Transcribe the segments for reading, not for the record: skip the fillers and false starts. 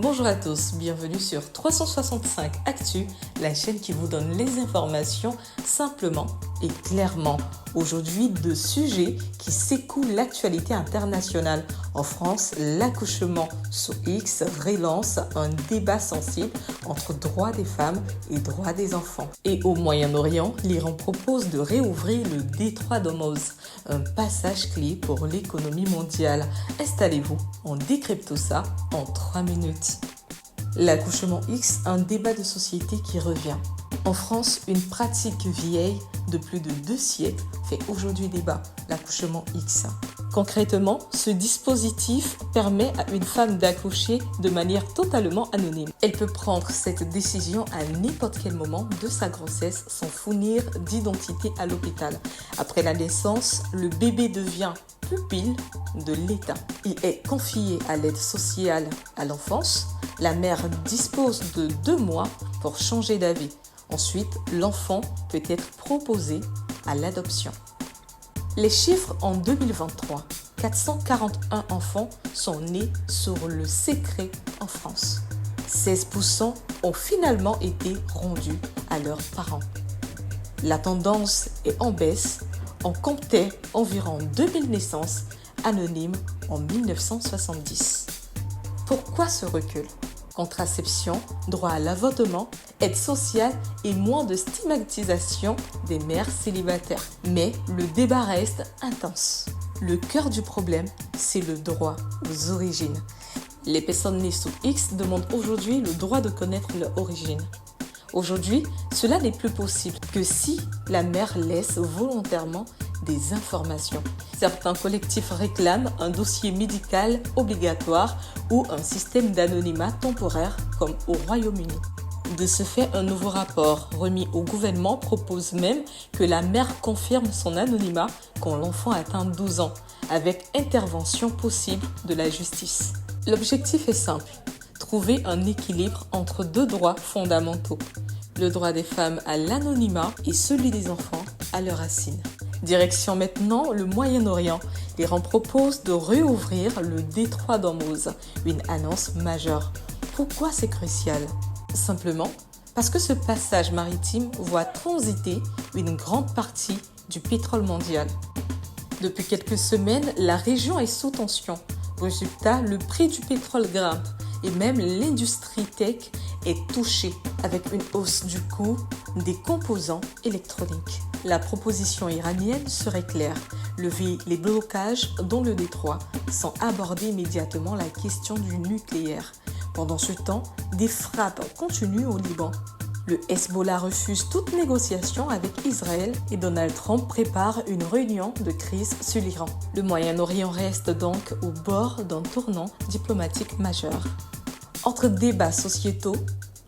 Bonjour à tous, bienvenue sur 365 Actu, la chaîne qui vous donne les informations simplement et clairement. Aujourd'hui, deux sujets qui secouent l'actualité internationale. En France, l'accouchement sous X relance un débat sensible entre droits des femmes et droits des enfants. Et au Moyen-Orient, l'Iran propose de réouvrir le détroit d'Ormuz, un passage clé pour l'économie mondiale. Installez-vous, on décrypte tout ça en 3 minutes. L'accouchement X, un débat de société qui revient. En France, une pratique vieille de plus de 2 siècles fait aujourd'hui débat, l'accouchement X. Concrètement, ce dispositif permet à une femme d'accoucher de manière totalement anonyme. Elle peut prendre cette décision à n'importe quel moment de sa grossesse sans fournir d'identité à l'hôpital. Après la naissance, le bébé devient pupille de l'État. Il est confié à l'aide sociale à l'enfance. La mère dispose de 2 mois pour changer d'avis. Ensuite, l'enfant peut être proposé à l'adoption. Les chiffres en 2023, 441 enfants sont nés sur le secret en France. 16% ont finalement été rendus à leurs parents. La tendance est en baisse. On comptait environ 2000 naissances anonymes en 1970. Pourquoi ce recul ? Contraception, droit à l'avortement, aide sociale et moins de stigmatisation des mères célibataires. Mais le débat reste intense. Le cœur du problème, c'est le droit aux origines. Les personnes nées sous X demandent aujourd'hui le droit de connaître leur origine. Aujourd'hui, cela n'est plus possible que si la mère laisse volontairement des informations. Certains collectifs réclament un dossier médical obligatoire ou un système d'anonymat temporaire comme au Royaume-Uni. De ce fait, un nouveau rapport remis au gouvernement propose même que la mère confirme son anonymat quand l'enfant atteint 12 ans, avec intervention possible de la justice. L'objectif est simple, trouver un équilibre entre 2 droits fondamentaux, le droit des femmes à l'anonymat et celui des enfants à leurs racines. Direction maintenant le Moyen-Orient. L'Iran propose de réouvrir le détroit d'Ormuz, une annonce majeure. Pourquoi c'est crucial ? Simplement parce que ce passage maritime voit transiter une grande partie du pétrole mondial. Depuis quelques semaines, la région est sous tension. Résultat, le prix du pétrole grimpe et même l'industrie tech est touchée avec une hausse du coût des composants électroniques. La proposition iranienne serait claire, lever les blocages dans le détroit sans aborder immédiatement la question du nucléaire. Pendant ce temps, des frappes continuent au Liban. Le Hezbollah refuse toute négociation avec Israël et Donald Trump prépare une réunion de crise sur l'Iran. Le Moyen-Orient reste donc au bord d'un tournant diplomatique majeur. Entre débats sociétaux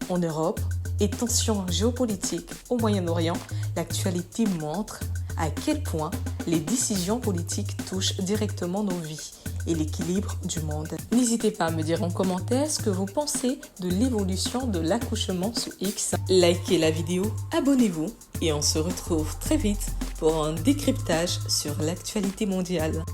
en Europe et tensions géopolitiques au Moyen-Orient, l'actualité montre à quel point les décisions politiques touchent directement nos vies et l'équilibre du monde. N'hésitez pas à me dire en commentaire ce que vous pensez de l'évolution de l'accouchement sous X. Likez la vidéo, abonnez-vous et on se retrouve très vite pour un décryptage sur l'actualité mondiale.